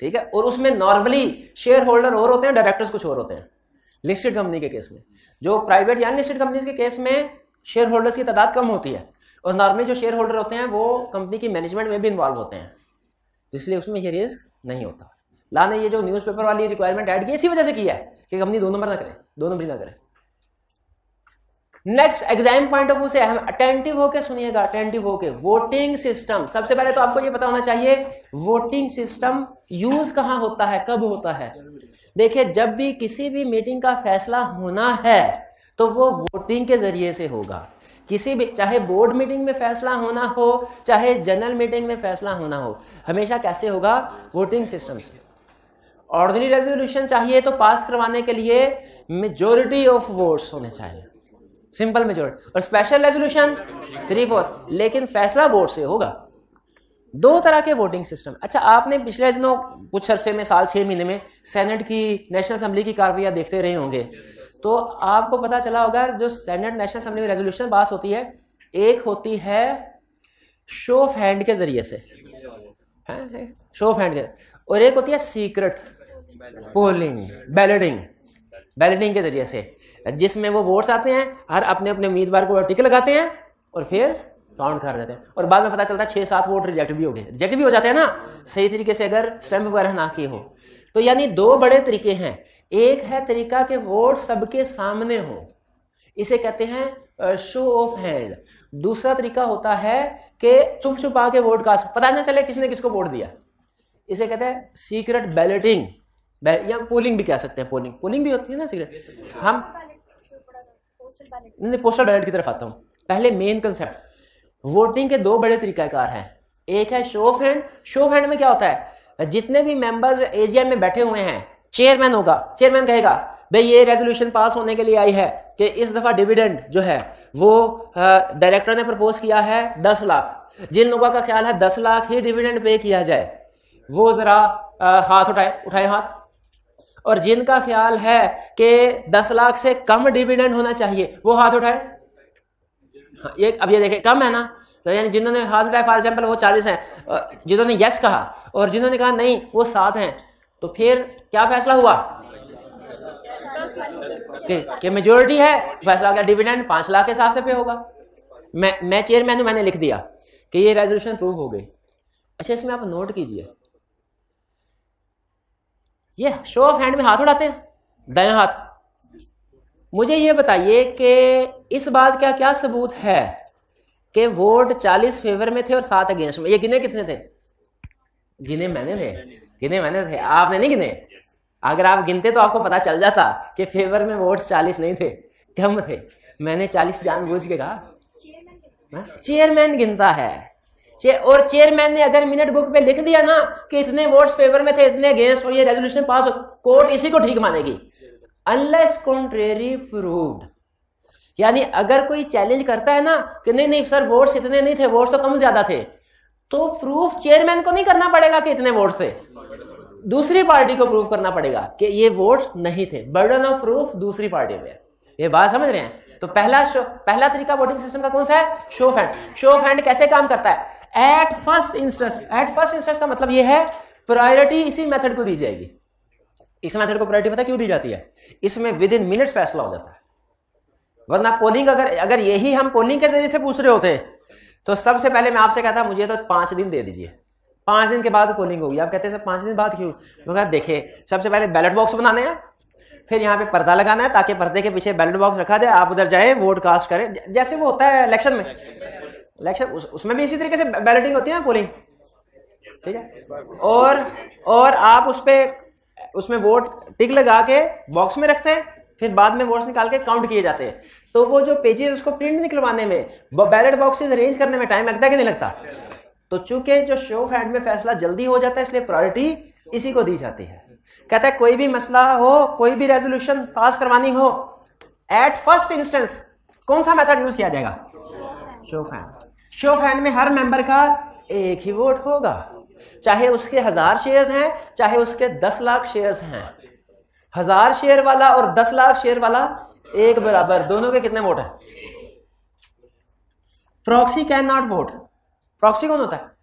S1: ठीक है, और उसमें नॉर्मली शेयर होल्डर और होते हैं, डायरेक्टर्स कुछ और होते हैं लिस्टेड कंपनी के केस में। जो प्राइवेट या लिस्टेड कंपनीज के केस में शेयर होल्डर्स की तादाद कम होती है और नॉर्मली जो शेयर होल्डर होते हैं वो कंपनी की मैनेजमेंट में भी इन्वॉल्व होते हैं, इसलिए उसमें ये रिस्क नहीं होता। ला ने ये जो न्यूज़पेपर वाली रिक्वायरमेंट ऐड की इसी वजह से किया है कि कंपनी 2 नंबर ना करे, 2 नंबरी ना करे। Next exam point of view से हम अटेंटिव होके सुनिएगा, अटेंटिव होके। वोटिंग सिस्टम, सबसे पहले तो आपको ये पता होना चाहिए वोटिंग सिस्टम यूज कहां होता है, कब होता है। देखिए जब भी किसी भी मीटिंग का फैसला होना है तो वो वोटिंग के जरिए से होगा। किसी भी, चाहे बोर्ड मीटिंग में फैसला होना हो, चाहे जनरल मीटिंग में फैसला होना हो, हमेशा कैसे होगा? वोटिंग सिस्टम से। ऑर्डिनरी रेजोल्यूशन चाहिए तो पास करवाने के लिए मेजॉरिटी ऑफ वोट्स होने चाहिए, सिंपल मेजॉरिटी। और स्पेशल रेजोल्यूशन 3/4, लेकिन फैसला वोट से होगा। 2 तरह के वोटिंग सिस्टम। अच्छा, आपने पिछले दिनों कुछ अरसे में, साल 6 महीने में सेनेट की, नेशनल असेंबली की कार्रवाइयां देखते रहे होंगे, तो आपको पता चला होगा जो सेनेट नेशनल असेंबली में रेजोल्यूशन पास होती है, एक होती है शो ऑफ हैंड के जरिए से, शो ऑफ हैंड के, और एक होती है सीक्रेट पोलिंग, बैलेटिंग के जरिए से, जिसमें वो वोट्स आते हैं, हर अपने अपने उम्मीदवार को टिक लगाते हैं और फिर काउंट कर देते हैं, और बाद में पता चलता है 6-7 वोट रिजेक्ट भी हो गए, रिजेक्ट भी हो जाते हैं ना सही तरीके से अगर स्टैम्प वगैरह ना किए हो। तो यानी 2 बड़े तरीके हैं। एक है तरीका के वोट सबके सामने हो, इसे कहते हैं शो ऑफ हैंड। दूसरा तरीका होता है कि चुप छुपा के वोट कास्ट, पता न चले किसने किसको वोट दिया, इसे कहते हैं सीक्रेट बैलेटिंग, या पोलिंग भी कह सकते हैं। पोलिंग भी होती है ना सीक्रेट। हम नहीं, पोस्टल बैलेट की तरफ आता हूं। पहले मेन कंसेप्ट, वोटिंग के 2 बड़े तरीकाकार हैं। एक है show off hand. Show off hand में क्या होता है? जितने भी मेंबर्स एजीएम में बैठे हुए हैं, चेयरमैन होगा, चेयरमैन कहेगा भाई ये रेजोल्यूशन पास होने के लिए आई है कि इस दफा डिविडेंड जो है वो डायरेक्टर ने प्रपोज किया है 10 लाख, जिन लोगों का ख्याल है 10 लाख ही डिविडेंड पे किया जाए वो जरा हाथ उठाए हाथ, और जिनका ख्याल है कि 10 लाख से कम डिविडेंड होना चाहिए वो हाथ उठाए। ये अब ये देखें कम है ना, तो यानी जिन्होंने हाथ उठाए फॉर एग्जाम्पल वो 40 हैं, जिन्होंने यस कहा, और जिन्होंने कहा नहीं वो 7 हैं। तो फिर क्या फैसला हुआ कि मेजोरिटी है, फैसला क्या डिविडेंड 5 लाख के हिसाब से पे होगा। मैं चेयरमैन हूं, मैंने लिख दिया कि ये रेजोल्यूशन प्रूव हो गई। अच्छा, इसमें आप नोट कीजिए, ये शो ऑफ हैंड में हाथ उठाते हैं, दाएं हाथ। मुझे ये बताइए कि इस बात का क्या सबूत है कि वोट 40 फेवर में थे और 7 अगेंस्ट में? ये गिने कितने थे? गिने मैंने थे, आपने नहीं गिने। अगर आप गिनते तो आपको पता चल जाता कि फेवर में वोट 40 नहीं थे, कम थे। मैंने 40 जानबूझ के कहा। चेयरमैन गिनता है, और चेयरमैन ने अगर मिनट बुक पे लिख दिया ना कि इतने वोट्स फेवर में थे, इतने अगेंस्ट, और ये रेजोल्यूशन पास हो, कोर्ट इसी को ठीक मानेगी अनलेस कॉन्ट्रेरी प्रूव्ड। यानी अगर कोई चैलेंज करता है ना कि नहीं सर वोट्स इतने नहीं थे, वोट्स तो कम ज्यादा थे, तो प्रूफ चेयरमैन को नहीं करना पड़ेगा कि इतने वोट्स थे, दूसरी पार्टी को प्रूफ करना पड़ेगा कि ये वोट नहीं थे। बर्डन ऑफ प्रूफ दूसरी पार्टी पे। ये बात समझ रहे हैं? तो पहला तरीका वोटिंग सिस्टम का कौन सा है? Show off hand. Show off hand कैसे काम करता है? एट फर्स्ट इंस्टेंस का मतलब ये है प्रायोरिटी इसी मेथड को दी जाएगी। इस मेथड को प्रायोरिटी पता क्यों दी जाती है? इसमें विद इन मिनट्स फैसला हो जाता है। वरना पोलिंग अगर यही हम पोलिंग के जरिए से पूछ रहे होते तो सबसे पहले मैं आपसे कहता मुझे तो 5 दिन दे दीजिए, 5 दिन के बाद पोलिंग होगी। आप कहते हैं सर 5 दिन बाद क्यों? मगर देखिए सबसे पहले बैलेट बॉक्स बनाने हैं, फिर यहाँ पे पर्दा लगाना है ताकि पर्दे के पीछे बैलेट बॉक्स रखा जाए, आप उधर जाए वोट कास्ट करें, जैसे वो होता है इलेक्शन में। इलेक्शन उसमें भी इसी तरीके से बैलेटिंग होती है पोलिंग, ठीक है। और आप उसमें वोट टिक लगा के बॉक्स में रखते हैं, फिर बाद में वोट्स निकाल के काउंट किए जाते हैं। तो वो जो पेजेस उसको प्रिंट निकलवाने में, बैलेट बॉक्सेस अरेंज करने में टाइम लगता है कि नहीं लगता? तो चूंकि जो शो ऑफ हैंड में फैसला जल्दी हो जाता है इसलिए प्रायोरिटी इसी को दी जाती है। कहता है कोई भी मसला हो, कोई भी रेजोल्यूशन पास करवानी हो, एट फर्स्ट इंस्टेंस कौन सा मेथड यूज किया जाएगा? Show off hand. Show off hand में हर मेंबर का एक ही वोट होगा, चाहे उसके 1000 शेयर्स हैं, चाहे उसके 10 लाख शेयर्स हैं। 1000 शेयर वाला और 10 लाख शेयर वाला एक बराबर, दोनों के कितने वोट हैं? Proxy can not vote. Proxy कौन होता है?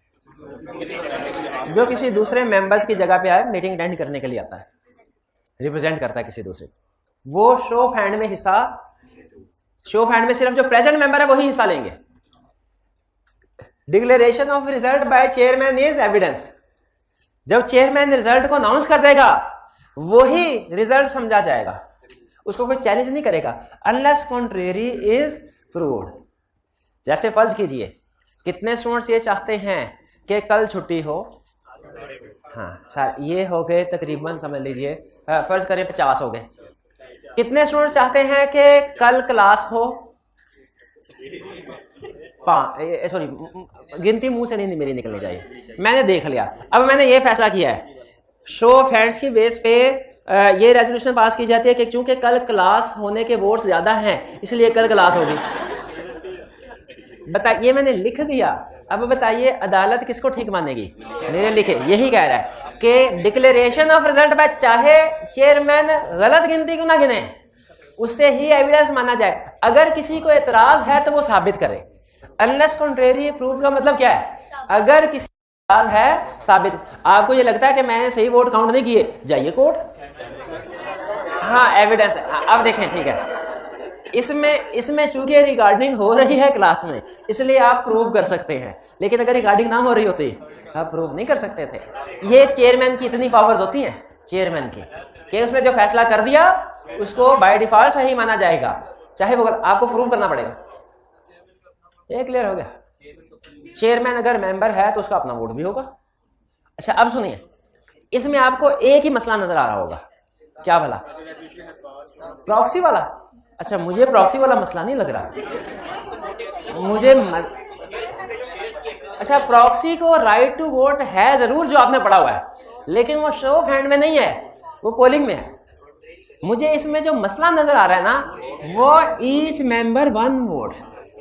S1: जो किसी दूसरे मेंबर्स की जगह पे आए, मीटिंग अटेंड करने के लिए आता है, रिप्रेजेंट करता है किसी दूसरे। वो शो ऑफ हैंड में हिस्सा, शो ऑफ हैंड में सिर्फ जो प्रेजेंट मेंबर है वही हिस्सा लेंगे। Declaration of result by chairman is evidence. जब चेयरमैन रिजल्ट को अनाउंस कर देगा वही रिजल्ट समझा जाएगा, उसको कोई चैलेंज नहीं करेगा अनलेस कॉन्ट्रेरी इज प्रूव्ड। जैसे फर्ज कीजिए कितने स्टूडेंट्स ये चाहते हैं कि कल छुट्टी हो? हाँ सर, ये हो गए तकरीबन, समझ लीजिए फर्ज करें 50 हो गए। कितने स्टूडेंट्स चाहते हैं कि कल क्लास हो? सॉरी, गिनती मुंह से नहीं मेरी निकलनी चाहिए, मैंने देख लिया। अब मैंने ये फैसला किया है, शो ऑफ हैंड्स की बेस पे ये रेजोल्यूशन पास की जाती है कि चूंकि कल क्लास होने के वोट्स ज्यादा हैं इसलिए कल क्लास होगी। बताइए, मैंने लिख दिया। अब बताइए अदालत किसको ठीक मानेगी? मेरे लिखे यही कह रहा है कि डिक्लेरेशन ऑफ रिजल्ट में चाहे चेयरमैन गलत गिनती क्यों ना गिने, उससे ही एविडेंस माना जाए। अगर किसी को एतराज है तो वो साबित करे। अनलेस कॉन्ट्रेरी प्रूफ का मतलब क्या है? अगर किसी को एतराज है साबित। आपको ये लगता है कि मैंने सही वोट काउंट नहीं किए, जाइए कोर्ट। हाँ एविडेंस है। हाँ, अब देखें, ठीक है, इसमें चूंकि रिगार्डिंग हो रही है क्लास में इसलिए आप प्रूव कर सकते हैं, लेकिन अगर रिगार्डिंग ना हो रही होती आप प्रूव नहीं कर सकते थे। ये चेयरमैन की इतनी पावर्स होती हैं चेयरमैन की कि उसने जो फैसला कर दिया उसको बाय डिफॉल्ट सही माना जाएगा, चाहे वो आपको प्रूव करना पड़ेगा। ये क्लियर हो गया? चेयरमैन अगर मेंबर है तो उसका अपना वोट भी होगा। अच्छा अब सुनिए, इसमें आपको एक ही मसला नजर आ रहा होगा, क्या भला? प्रॉक्सी वाला। अच्छा, मुझे प्रॉक्सी वाला मसला नहीं लग रहा, अच्छा प्रॉक्सी को राइट टू वोट है जरूर जो आपने पढ़ा हुआ है, लेकिन वो शो ऑफ हैंड में नहीं है, वो पोलिंग में है। मुझे इसमें जो मसला नजर आ रहा है ना, वो ईच मेंबर 1 वोट।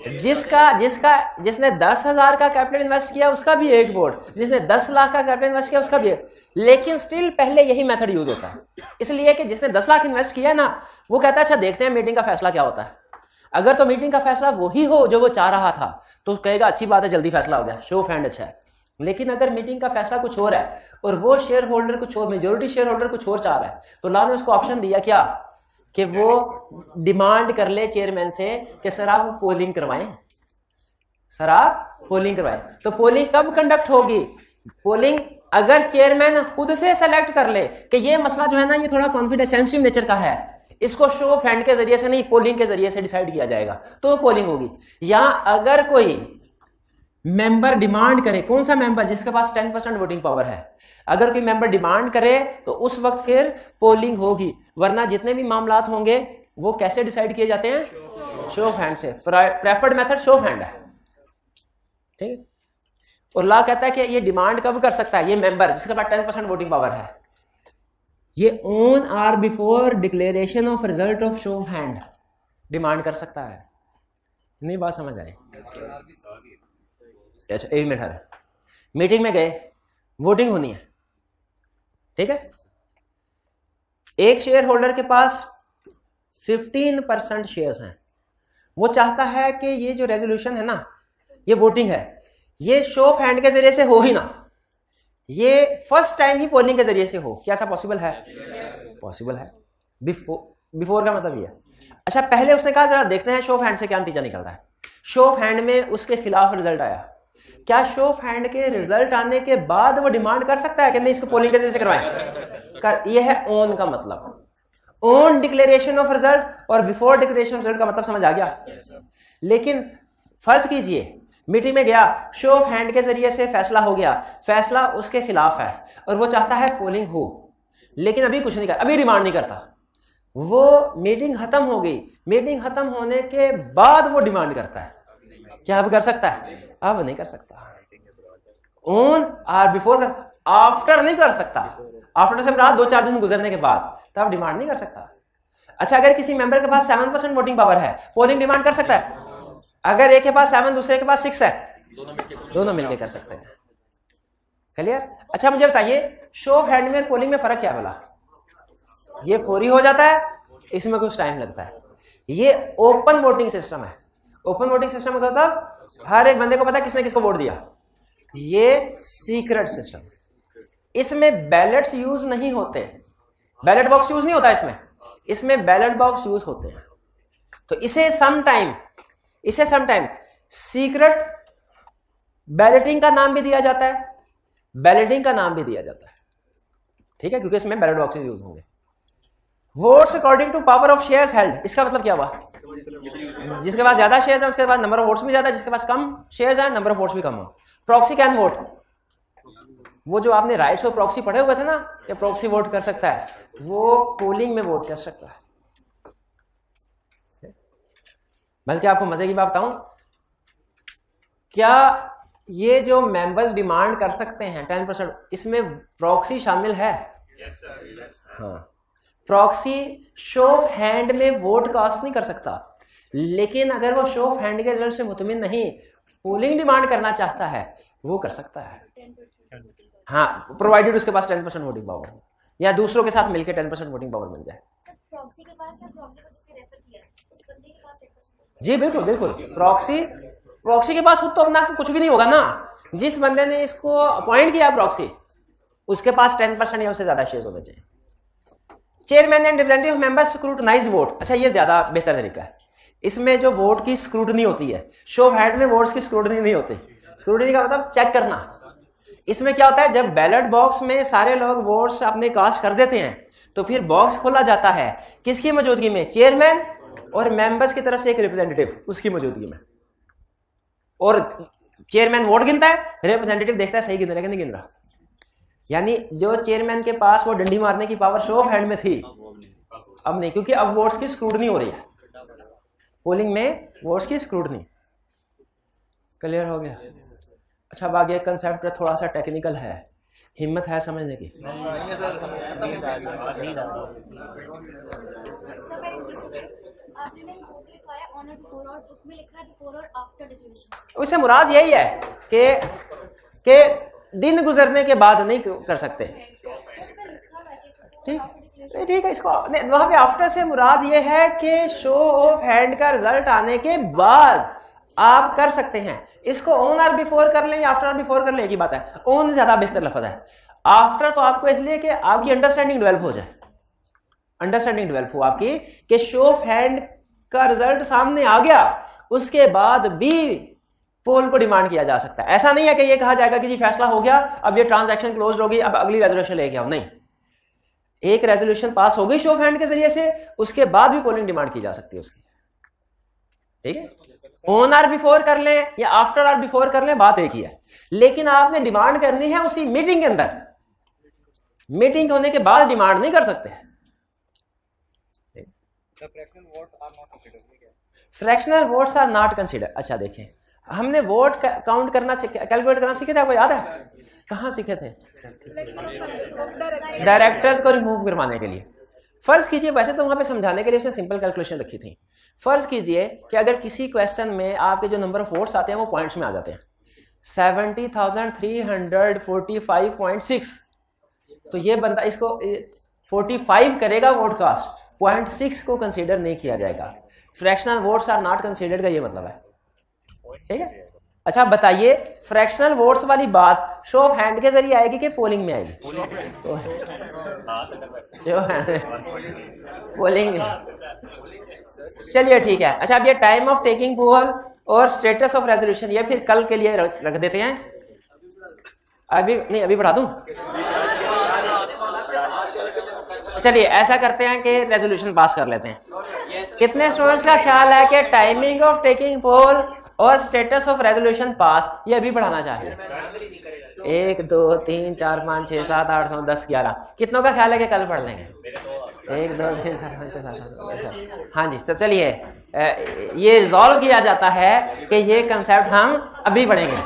S1: जिसने 10,000 का कैपिटल इन्वेस्ट किया उसका भी 1 वोट, जिसने 10 लाख का कैपिटल इन्वेस्ट किया उसका भी 1। लेकिन स्टिल पहले यही मेथड यूज होता है, इसलिए कि जिसने 10 लाख इन्वेस्ट किया है ना, वो कहता है अच्छा देखते हैं मीटिंग का फैसला क्या होता है। अगर तो मीटिंग का फैसला वही हो जो वो चाह रहा था तो कहेगा अच्छी बात है, जल्दी फैसला हो गया, शो ऑफ हैंड अच्छा है। लेकिन अगर मीटिंग का फैसला कुछ और है और वो शेयर होल्डर कुछ और, मेजोरिटी शेयर होल्डर कुछ और चाह रहा है, तो लॉ ने उसको ऑप्शन दिया क्या कि वो डिमांड कर ले चेयरमैन से कि सर आप पोलिंग करवाएं, सर आप पोलिंग करवाएं। तो पोलिंग कब कंडक्ट होगी? पोलिंग अगर चेयरमैन खुद से सेलेक्ट कर ले कि ये मसला जो है ना ये थोड़ा कॉन्फिडेंस सेंसिटिव नेचर का है, इसको शो ऑफ हैंड के जरिए से नहीं पोलिंग के जरिए से डिसाइड किया जाएगा, तो पोलिंग होगी। या अगर कोई मेंबर डिमांड करे, कौन सा मेंबर? जिसके पास 10% वोटिंग पावर है, अगर कोई मेंबर डिमांड करे तो उस वक्त फिर पोलिंग होगी, वरना जितने भी मामलात होंगे वो कैसे डिसाइड किए जाते हैं? शो ऑफ हैंड से। Preferred method show off hand है, ठीक है। और लॉ कहता है कि ये डिमांड कब कर सकता है? ये मेंबर जिसके पास 10% वोटिंग पावर है, ये ऑन और before declaration of result of show off hand demand कर सकता है। नहीं बात समझ आए? अच्छा 1 मिनट है, मीटिंग में गए, वोटिंग होनी है, ठीक है। एक शेयर होल्डर के पास 15% शेयर्स हैं, वो चाहता है कि ये जो रेजोल्यूशन है ना, ये वोटिंग है, ये शो ऑफ हैंड के जरिए से हो ही ना, ये फर्स्ट टाइम ही पोलिंग के जरिए से हो। क्या ऐसा पॉसिबल है? पॉसिबल है। बिफोर का मतलब ये है। अच्छा पहले उसने कहा जरा देखते हैं शो ऑफ हैंड से क्या नतीजा निकलता है। शो ऑफ हैंड में उसके खिलाफ रिजल्ट आया, क्या शो ऑफ हैंड के रिजल्ट आने के बाद वो डिमांड कर सकता है कि नहीं इसको पोलिंग के जरिए से करवाएं? ये है ऑन का मतलब, ऑन डिक्लेरेशन ऑफ रिजल्ट और बिफोर डिक्लेरेशन ऑफ रिजल्ट का मतलब समझ आ गया। लेकिन फर्ज कीजिए मीटिंग में गया, शो ऑफ हैंड के जरिए से फैसला हो गया, फैसला उसके खिलाफ है और वो चाहता है पोलिंग हो, लेकिन अभी कुछ नहीं कर, अभी डिमांड नहीं करता। वो मीटिंग खत्म हो गई, मीटिंग खत्म होने के बाद वो डिमांड करता है। क्या अब कर सकता है? अब नहीं कर सकता। ऑन और बिफोर, आफ्टर नहीं कर सकता। आफ्टर से रात 2-4 दिन गुजरने के बाद तब डिमांड नहीं कर सकता। अच्छा, अगर किसी मेंबर के पास 7% वोटिंग पावर है, पोलिंग डिमांड कर सकता है? अगर एक के पास 7 दूसरे के पास 6 है, दोनों मिलकर कर सकते हैं। क्लियर? अच्छा मुझे बताइए, शो ऑफ हैंड में पोलिंग में फर्क क्या बोला? ये फौरी हो जाता है, इसमें कुछ टाइम लगता है। ये ओपन वोटिंग सिस्टम है। ओपन वोटिंग सिस्टम का मतलब हर एक बंदे को पता है किसने किसको वोट दिया। ये सीक्रेट सिस्टम, इसमें बैलेट्स यूज नहीं होते, बैलेट बॉक्स यूज नहीं होता इसमें बैलेट बॉक्स यूज होते हैं। तो इसे समटाइम सीक्रेट बैलेटिंग का नाम भी दिया जाता है, बैलेटिंग का नाम भी दिया जाता है, ठीक है, क्योंकि इसमें बैलेट बॉक्सेस यूज होंगे। Votes according to power of shares held, इसका मतलब क्या हुआ? जिसके पास ज्यादा शेयर्स है उसके पास नंबर ऑफ वोट्स भी ज्यादा, जिसके पास कम शेयर्स है नंबर ऑफ वोट्स भी कम हो। प्रॉक्सी कैन वोट, वो जो आपने राइट्स ऑफ प्रॉक्सी पढ़े हुए थे ना कि प्रॉक्सी वोट कर सकता है, वो पोलिंग में वोट कर सकता है। बल्कि आपको मजे की बात बताऊं, क्या ये जो मेंबर्स डिमांड कर सकते हैं 10%, इसमें प्रॉक्सी शामिल है? हाँ, प्रॉक्सी शो ऑफ हैंड में वोट कास्ट नहीं कर सकता, लेकिन अगर वो शो ऑफ हैंड के रिजल्ट से मुतमिन नहीं, पोलिंग डिमांड करना चाहता है, वो कर सकता है। हाँ, प्रोवाइडेड उसके पास 10% वोटिंग पावर हो या दूसरों के साथ मिलकर 10% वोटिंग पावर मिल जाए।
S6: प्रॉक्सी के पास है, प्रॉक्सी को जिसने रेफर किया उस बंदे के पास 10%।
S1: जी बिल्कुल बिल्कुल, प्रॉक्सी के पास खुद तो अपना कुछ भी नहीं होगा ना, जिस बंदे ने इसको अपॉइंट किया प्रॉक्सी, उसके पास 10% या उससे ज्यादा शेयर्स होने चाहिए। Chairman and representative members scrutinise vote, अच्छा ये ज्यादा बेहतर तरीका है। इसमें जो वोट की स्क्रूटनी होती है, शो ऑफ हैंड में वोट्स की स्क्रूटनी नहीं होती। स्क्रूटनी का मतलब चेक करना। इसमें क्या होता है, जब बैलेट बॉक्स में सारे लोग वोट्स अपने कास्ट कर देते हैं तो फिर बॉक्स खोला जाता है, किसकी मौजूदगी में? चेयरमैन और मेंबर्स की तरफ से एक रिप्रेजेंटेटिव, उसकी मौजूदगी में। और चेयरमैन वोट गिनता है, रिप्रेजेंटेटिव देखता है सही गिन रहा है कि नहीं गिन रहा। यानी जो चेयरमैन के पास वो डंडी मारने की पावर शो ऑफ हैंड में थी, अब नहीं, क्योंकि अब वोट्स की स्क्रूटनी हो रही है, पोलिंग में वोट्स की स्क्रूटनी। क्लियर हो गया? अच्छा, अब आगे कंसेप्ट थोड़ा सा टेक्निकल है, हिम्मत है समझने की? उससे मुराद यही है कि दिन गुजरने के बाद नहीं कर सकते। ठीक है, इसको वहां पे आफ्टर से मुराद ये है कि शो ऑफ हैंड का रिजल्ट आने के बाद आप कर सकते हैं। इसको ऑन और बिफोर कर लें या आफ्टर और बिफोर कर लें, एक ही बात है। ऑन ज्यादा बेहतर लफ्ज है, आफ्टर तो आपको इसलिए कि आपकी अंडरस्टैंडिंग डेवलप हो जाए, अंडरस्टैंडिंग डेवलप हो आपकी कि शो ऑफ हैंड का रिजल्ट सामने आ गया, उसके बाद भी पोल को डिमांड किया जा सकता है। ऐसा नहीं है कि ये कहा जाएगा कि जी फैसला हो गया, अब ये ट्रांजैक्शन क्लोज हो गई, अब अगली रेजोल्यूशन लेके आओ, नहीं। एक रेजोल्यूशन पास हो गई शो ऑफ हैंड के जरिए से, उसके बाद भी पोलिंग डिमांड की जा सकती है उसकी। ठीक है, ऑन और बिफोर कर लें या आफ्टर और बिफोर कर लें, बात एक ही है, लेकिन आपने डिमांड करनी है उसी मीटिंग के अंदर। मीटिंग होने के बाद डिमांड नहीं कर सकते। Fractional votes are not considered. अच्छा देखें, हमने वोट काउंट करना कैलकुलेट करना सीखे थे, आपको याद है? कहाँ सीखे थे? डायरेक्टर्स को रिमूव करवाने के लिए। फर्ज कीजिए, वैसे तो वहां पे समझाने के लिए उसने सिंपल कैलकुलेशन रखी थी। फर्ज कीजिए कि अगर किसी क्वेश्चन में आपके जो नंबर ऑफ वोट्स आते हैं वो पॉइंट्स में आ जाते हैं 70,345.6, तो ये बंदा इसको 45 करेगा वोट कास्ट, 0.6 को कंसीडर नहीं किया जाएगा। Fractional votes are not considered का ये मतलब है। ठीक है, अच्छा बताइए, फ्रैक्शनल वोट्स वाली बात शो ऑफ हैंड के जरिए आएगी कि पोलिंग में आएगी? पोलिंग में। चलिए ठीक है। अच्छा, अब ये टाइम ऑफ टेकिंग पोल और स्टेटस ऑफ रेजोल्यूशन ये फिर कल के लिए रख देते हैं। अभी नहीं, अभी बढ़ा दूं? चलिए ऐसा करते हैं कि रेजोल्यूशन पास कर लेते हैं। कितने स्टूडेंट्स का ख्याल है कि टाइमिंग ऑफ टेकिंग पोल और स्टेटस ऑफ रेजोल्यूशन पास ये अभी बढ़ाना चाहिए? 1 2 3 4 5 6 7 8 9 10 11। कितनों का ख्याल है कि कल पढ़ लेंगे? 1 2 3 4 5 6 7। हाँ जी, सब चलिए ये रिजॉल्व किया जाता है कि ये कंसेप्ट हम अभी पढ़ेंगे।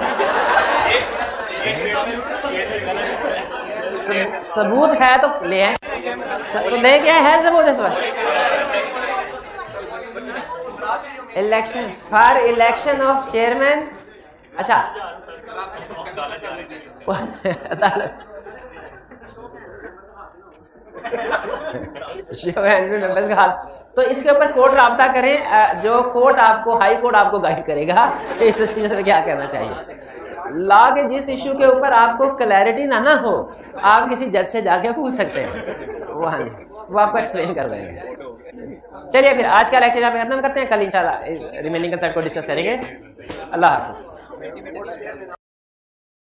S1: सबूत है तो ले आए, तो लेके आए हैं सबूत इस वक्त। Election for election of chairman. अच्छा अदालत मेंबर्स का हाल। तो इसके ऊपर कोर्ट राब्ता करें, जो कोर्ट आपको, हाई कोर्ट आपको गाइड करेगा इस सिचुएशन में क्या करना चाहिए। लॉ के जिस इशू के ऊपर आपको क्लैरिटी ना हो, आप किसी जज से जाके पूछ सकते हैं, वो हाँ जी वो आपको एक्सप्लेन कर देंगे। चलिए फिर आज का लेक्चर यहाँ पे खत्म करते हैं, कल इंशाल्लाह रिमेनिंग कंसेप्ट को डिस्कस करेंगे। अल्लाह हाफिज़।